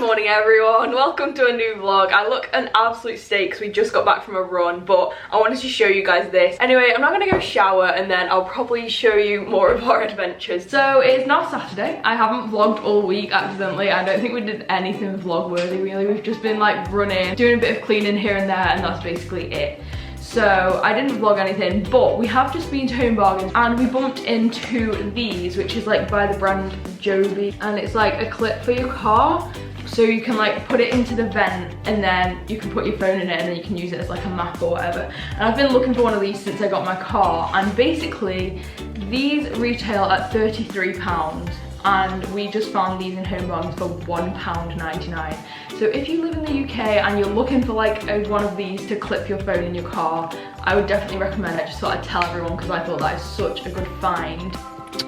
morning everyone, welcome to a new vlog. I look an absolute state because we just got back from a run, but I wanted to show you guys this. Anyway, I'm not gonna go shower and then I'll probably show you more of our adventures. So it's now Saturday. I haven't vlogged all week accidentally. I don't think we did anything vlog worthy really. We've just been like running, doing a bit of cleaning here and there, and that's basically it. So I didn't vlog anything, but we have just been to Home Bargains and we bumped into these, which is like by the brand Joby, and it's like a clip for your car. So you can like put it into the vent and then you can put your phone in it and then you can use it as like a map or whatever. And I've been looking for one of these since I got my car, and basically these retail at £33 and we just found these in Home Bargains for £1.99. So if you live in the UK and you're looking for like one of these to clip your phone in your car, I would definitely recommend it. I just thought I'd tell everyone because I thought that is such a good find.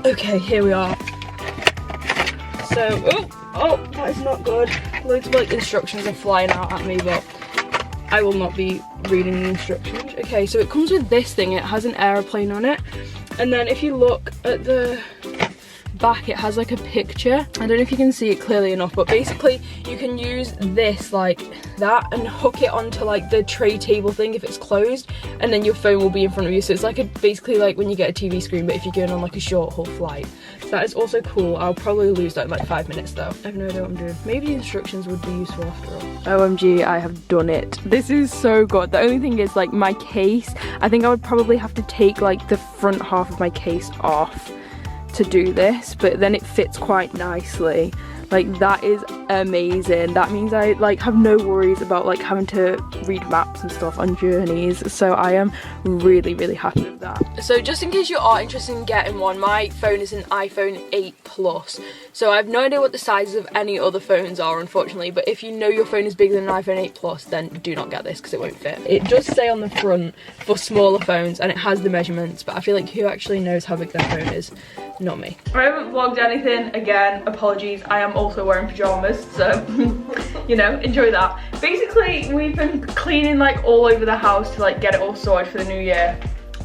Okay, here we are. So, oh, that is not good. Loads of like instructions are flying out at me, but I will not be reading the instructions. Okay, so it comes with this thing. It has an aeroplane on it. And then if you look at the back, it has like a picture. I don't know if you can see it clearly enough, but basically you can use this like that and hook it onto like the tray table thing if it's closed, and then your phone will be in front of you. So it's like basically like when you get a TV screen, but if you're going on like a short haul flight. So that is also cool. I'll probably lose that in like 5 minutes though. I have no idea what I'm doing. Maybe the instructions would be useful after all. OMG, I have done it. This is so good. The only thing is like my case, I think I would probably have to take like the front half of my case off to do this, but then it fits quite nicely. Like that is amazing. That means I like have no worries about like having to read maps and stuff on journeys, so I am really happy with that. So just in case you are interested in getting one, my phone is an iPhone 8 Plus, so I have no idea what the sizes of any other phones are unfortunately, but if you know your phone is bigger than an iPhone 8 Plus, then do not get this because it won't fit. It does say on the front for smaller phones and it has the measurements, but I feel like who actually knows how big their phone is? Not me. I haven't vlogged anything, again, apologies. I am also wearing pajamas, so you know, enjoy that. Basically, we've been cleaning like all over the house to like get it all sorted for the new year.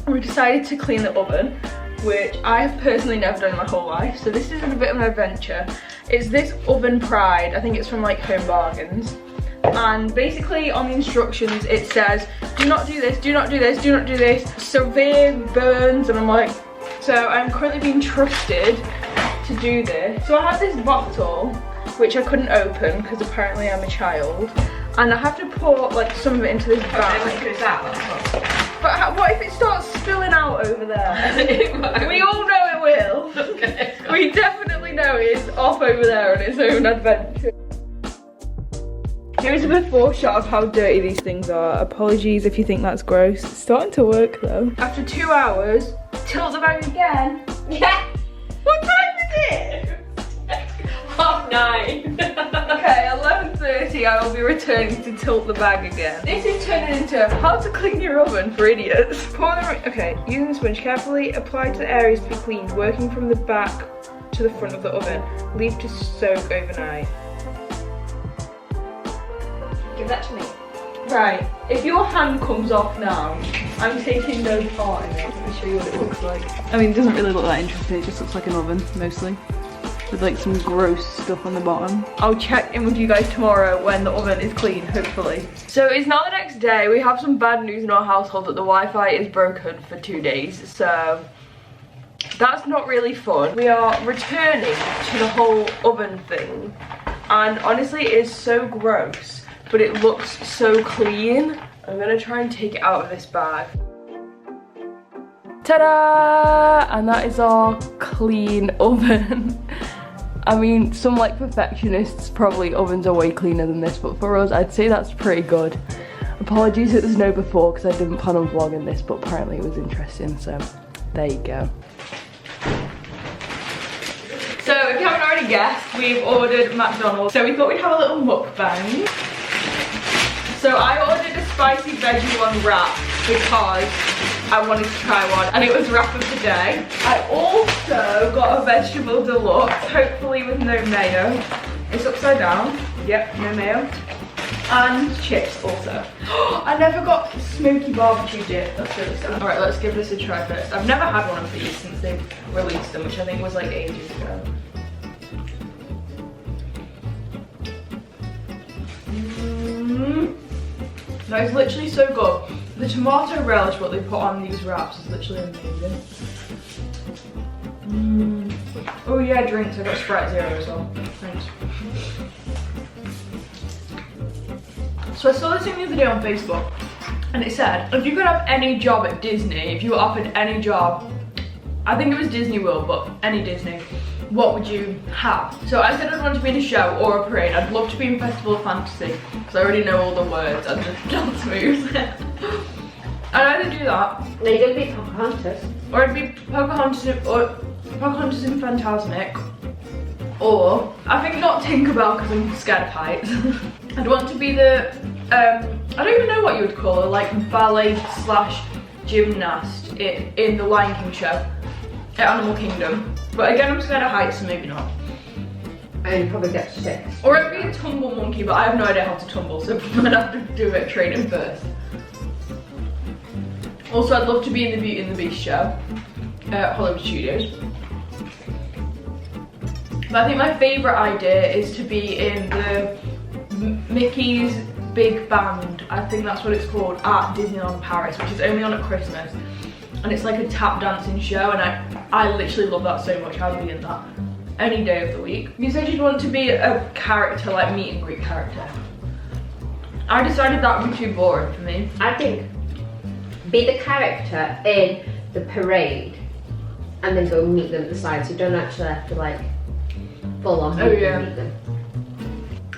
We decided to clean the oven, which I have personally never done in my whole life, so this is a bit of an adventure. It's this Oven Pride, I think it's from like Home Bargains. And basically on the instructions it says, do not do this, do not do this, do not do this, severe burns, and I'm like, so I'm currently being trusted to do this. So I have this bottle, which I couldn't open because apparently I'm a child, and I have to pour like some of it into this bag. But what if it starts spilling out over there? We all know it will. Okay. We definitely know it's off over there on its own adventure. Here's a before shot of how dirty these things are. Apologies if you think that's gross. It's starting to work though. After 2 hours, tilt the bag again. Yeah. What time is it? 9:30. Okay, 11:30 I will be returning to tilt the bag again. This is turning into how to clean your oven for idiots. Okay, using the sponge, carefully apply to the areas to be cleaned, working from the back to the front of the oven. Leave to soak overnight. Give that to me. Right, if your hand comes off now, I'm taking no part in it. Let me show you what it looks like. I mean, it doesn't really look that interesting, it just looks like an oven, mostly. With like some gross stuff on the bottom. I'll check in with you guys tomorrow when the oven is clean, hopefully. So it's now the next day. We have some bad news in our household that the Wi-Fi is broken for 2 days, so that's not really fun. We are returning to the whole oven thing, and honestly it is so gross, but it looks so clean. I'm gonna try and take it out of this bag. Ta-da! And that is our clean oven. I mean, some like perfectionists probably ovens are way cleaner than this, but for us I'd say that's pretty good. Apologies that there's no before because I didn't plan on vlogging this, but apparently it was interesting, so there you go. So if you haven't already guessed, we've ordered McDonald's, so we thought we'd have a little mukbang. So I ordered a spicy veggie one wrap because I wanted to try one, and it was wrap of the day. I also got a vegetable deluxe, hopefully with no mayo. It's upside down. Yep, no mayo. And chips also. I never got smoky barbecue dip. That's really sad. Alright, let's give this a try first. I've never had one of these since they released them, which I think was like ages ago. That is literally so good. The tomato relish, what they put on these wraps, is literally amazing. Oh yeah, drinks. I got Sprite Zero as well. Thanks. So I saw this thing the other day on Facebook, and it said, if you could have any job at Disney, if you were offered any job, I think it was Disney World, but any Disney, what would you have? So I said I'd want to be in a show or a parade. I'd love to be in Festival of Fantasy, because I already know all the words and the dance moves. I'd either do that. No, you're going to be Pocahontas. Or it'd be Pocahontas in Fantasmic. Or, I think not Tinkerbell because I'm scared of heights. I'd want to be the, I don't even know what you would call her, like ballet / gymnast in the Lion King show at Animal Kingdom. But again, I'm scared of heights, so maybe not. And you probably get sick. Or it'd be a tumble monkey, but I have no idea how to tumble, so I'm gonna have to do a bit of training first. Also, I'd love to be in the Beauty and the Beast show at Hollywood Studios. But I think my favourite idea is to be in the Mickey's Big Band, I think that's what it's called, at Disneyland Paris, which is only on at Christmas. And it's like a tap dancing show, and I literally love that so much. I'd be in that any day of the week. You said you'd want to be a character, like meet and greet character. I decided that would be too boring for me. I think be the character in the parade and then go meet them at the side, so you don't actually have to like full on meet them.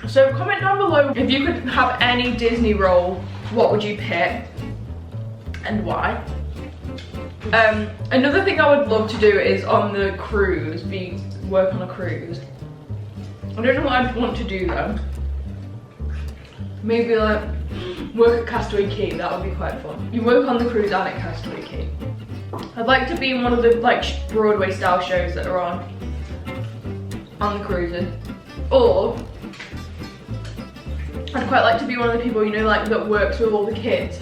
So comment down below if you could have any Disney role, what would you pick and why? Another thing I would love to do is on the cruise, work on a cruise. I don't know what I'd want to do though. Maybe like work at Castaway Cay, that would be quite fun. You work on the cruise and at Castaway Cay. I'd like to be in one of the like Broadway style shows that are on the cruises. Or I'd quite like to be one of the people, you know, like that works with all the kids.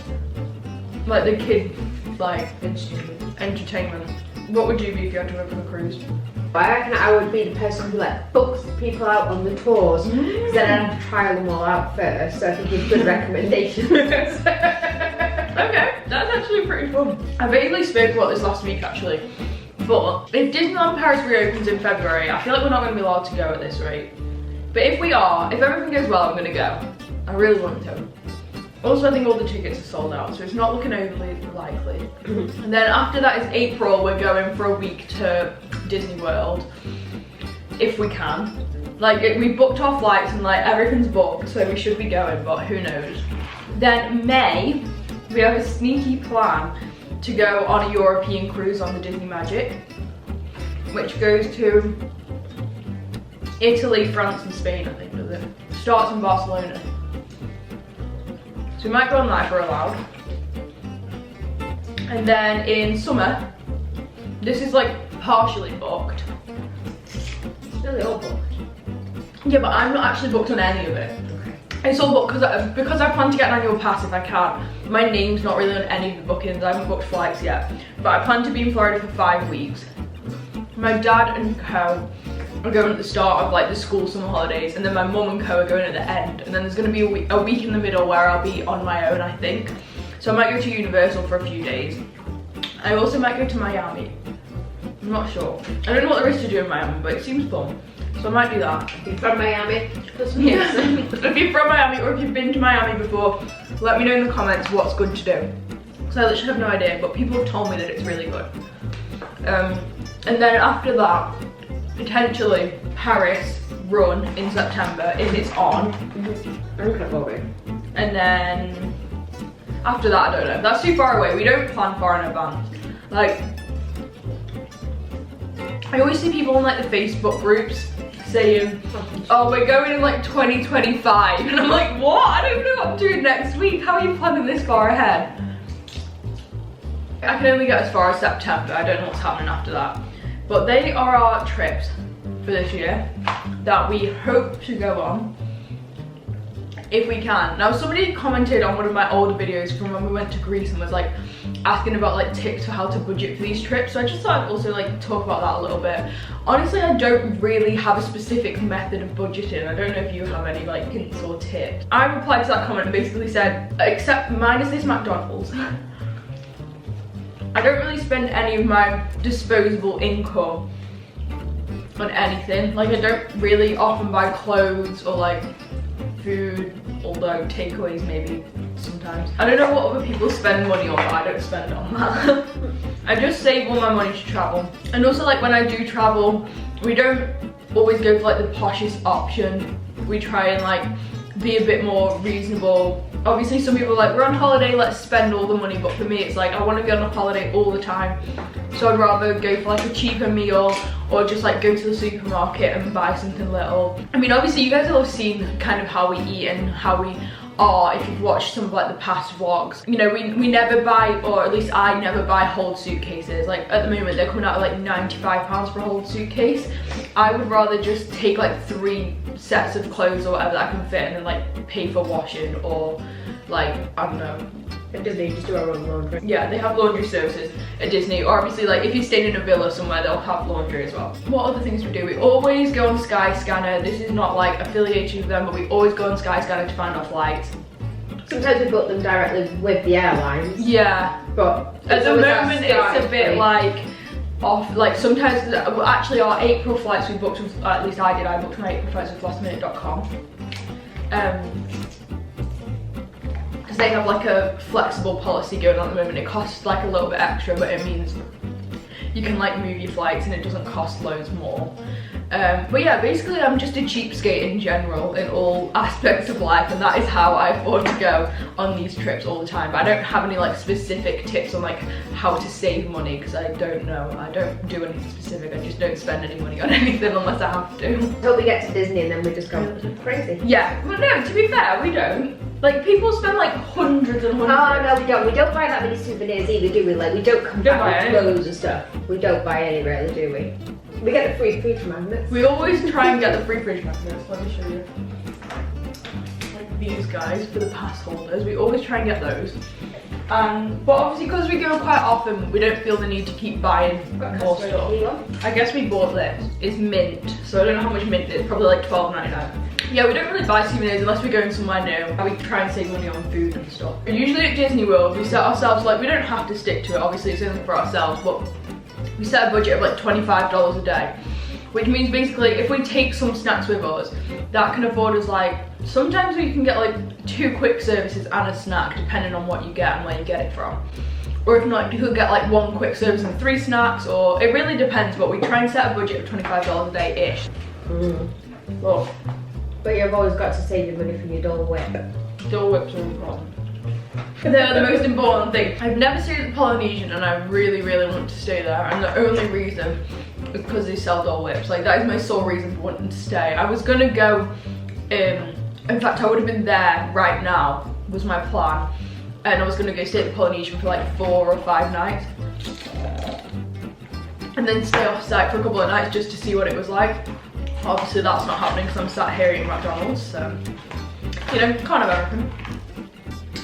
Like the kid, like entertainment. What would you be if you had to work on a cruise? I reckon I would be the person who like books people out on the tours, because then I'd have to try them all out first, so I can give good recommendations. Okay, that's actually pretty fun. I vaguely spoke about this last week actually, but if Disneyland Paris reopens in February, I feel like we're not going to be allowed to go at this rate. But if we are, if everything goes well, I'm going to go. I really want to. Also, I think all the tickets are sold out, so it's not looking overly likely. And then after that is April, we're going for a week to Disney World, if we can. Like, we booked our flights and like everything's booked, so we should be going, but who knows. Then May, we have a sneaky plan to go on a European cruise on the Disney Magic, which goes to Italy, France and Spain, I think, does it? Starts in Barcelona. So we might go on that if we're allowed. And then in summer, this is like partially booked. It's really all booked. Yeah, but I'm not actually booked on any of it. Okay. It's all booked because I plan to get an annual pass if I can. My name's not really on any of the bookings. I haven't booked flights yet. But I plan to be in Florida for 5 weeks. My dad and co are going at the start of like the school summer holidays, and then my mum and co are going at the end, and then there's going to be a week in the middle where I'll be on my own, I think. So I might go to Universal for a few days. I also might go to Miami. I'm not sure. I don't know what there is to do in Miami, but it seems fun. So I might do that. You're from Miami? Yeah. If you're from Miami or if you've been to Miami before, let me know in the comments what's good to do. So I literally have no idea, but people have told me that it's really good. And then after that, potentially Paris run in September if it's on. And then after that, I don't know. That's too far away. We don't plan far in advance. Like, I always see people on like the Facebook groups saying, oh, we're going in like 2025. And I'm like, what? I don't know what I'm doing next week. How are you planning this far ahead? I can only get as far as September. I don't know what's happening after that. But they are our trips for this year that we hope to go on if we can. Now somebody commented on one of my older videos from when we went to Greece and was like asking about like tips for how to budget for these trips, so I just thought I'd also like talk about that a little bit. Honestly, I don't really have a specific method of budgeting. I don't know if you have any like hints or tips. I replied to that comment and basically said, except minus this McDonald's, I don't really spend any of my disposable income on anything. Like I don't really often buy clothes or like food, although takeaways maybe sometimes. I don't know what other people spend money on, but I don't spend it on that. I just save all my money to travel. And also like when I do travel, we don't always go for like the poshest option. We try and like be a bit more reasonable. Obviously some people are like, we're on holiday, let's spend all the money, but for me it's like I want to be on a holiday all the time, so I'd rather go for like a cheaper meal or just like go to the supermarket and buy something little. I mean obviously you guys will have seen kind of how we eat and how we are if you've watched some of like the past vlogs. You know, we never buy, or at least I never buy whole suitcases. Like at the moment they're coming out at like £95 for a whole suitcase. I would rather just take like 3 sets of clothes or whatever that I can fit and then like pay for washing, or like, I don't know. At Disney, just do our own laundry. Yeah, they have laundry services at Disney, or obviously like if you're staying in a villa somewhere, they'll have laundry as well. What other things we do? We always go on Skyscanner. This is not like affiliated with them, but we always go on Skyscanner to find our flights. Sometimes we book them directly with the airlines. Yeah, but at the moment it's a bit like off. Like sometimes, well, actually our April flights we booked with, at least I did, I booked my April flights with lastminute.com. Because they have like a flexible policy going on at the moment. It costs like a little bit extra, but it means you can like move your flights and it doesn't cost loads more. But yeah, basically I'm just a cheapskate in general in all aspects of life, and that is how I afford to go on these trips all the time. But I don't have any like specific tips on like how to save money, because I don't know. I don't do anything specific. I just don't spend any money on anything unless I have to. Until we get to Disney and then we just go crazy. Yeah, but no, to be fair, we don't. Like people spend like hundreds and hundreds. Oh no, we don't. We don't buy that many souvenirs either, do we? Like we don't come back with clothes and stuff. We don't buy any really, do we? We get the free fridge magnets. We always try and get the free fridge magnets. Let me show you. Like these guys for the pass holders. We always try and get those. But obviously because we go quite often, we don't feel the need to keep buying more stuff. I guess we bought this. It's mint, so I don't know how much mint it is. Probably like $12.99. Yeah, we don't really buy souvenirs unless we're going somewhere new. We try and save money on food and stuff. Usually at Disney World, we set ourselves, like, we don't have to stick to it, obviously it's only for ourselves, but we set a budget of like $25 a day. Which means basically if we take some snacks with us, that can afford us like, sometimes we can get like 2 quick services and a snack depending on what you get and where you get it from. Or if not, you could get like 1 quick service and 3 snacks, or it really depends, but we try and set a budget of $25 a day-ish. But you've always got to save your money for your Dole Whip. Dole Whips are important. They're the most important thing. I've never stayed at the Polynesian and I really, really want to stay there, and the only reason is because they sell Dole Whips. Like that is my sole reason for wanting to stay. I was gonna go, in fact I would have been there right now, was my plan. And I was gonna go stay at the Polynesian for like 4 or 5 nights. And then stay off site for a couple of nights just to see what it was like. Obviously that's not happening because I'm sat here eating McDonald's, so, you know, kind of everything.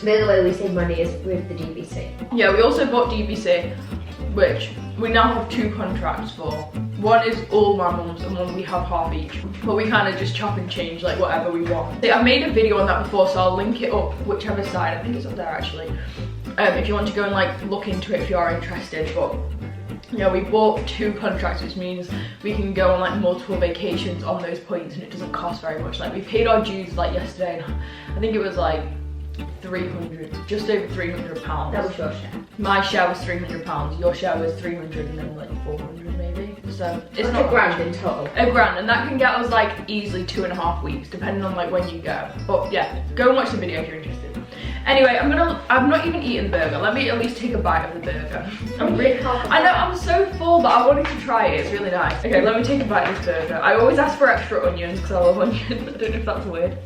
The other way we save money is with the DVC. Yeah, we also bought DVC, which we now have 2 contracts for. One is all my mum's and one we have half each. But we kind of just chop and change like whatever we want. I made a video on that before, so I'll link it up whichever side. I think it's up there actually. If you want to go and like look into it if you are interested. But yeah, we bought 2 contracts, which means we can go on like multiple vacations on those points and it doesn't cost very much. Like we paid our dues like yesterday and I think it was like 300, just over £300. That was your share. My share was £300, your share was 300 and then like 400 maybe. So it's like not a grand in total. A grand, and that can get us like easily 2.5 weeks depending on like when you go. But yeah, go and watch the video if you're interested. Anyway, I'm not even eating the burger. Let me at least take a bite of the burger. I know I'm so full, but I wanted to try it. It's really nice. Okay, let me take a bite of this burger. I always ask for extra onions because I love onions. I don't know if that's weird.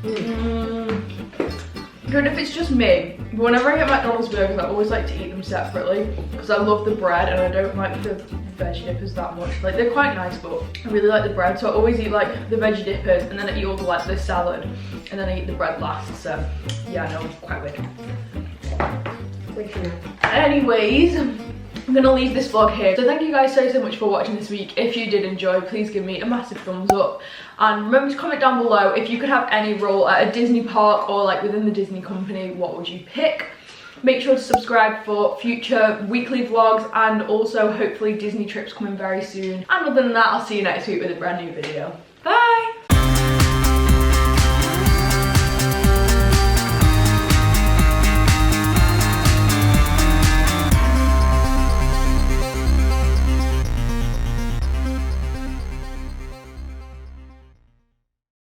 I don't know if it's just me, but whenever I get McDonald's burgers, I always like to eat them separately because I love the bread and I don't like the veggie dippers that much. Like, they're quite nice, but I really like the bread, so I always eat like the veggie dippers and then I eat all the like the salad and then I eat the bread last. So yeah, no, quite weird. Anyways, I'm gonna leave this vlog here. So thank you guys so much for watching this week. If you did enjoy, please give me a massive thumbs up. And remember to comment down below if you could have any role at a Disney park or like within the Disney company, what would you pick? Make sure to subscribe for future weekly vlogs and also hopefully Disney trips coming very soon. And other than that, I'll see you next week with a brand new video. Bye!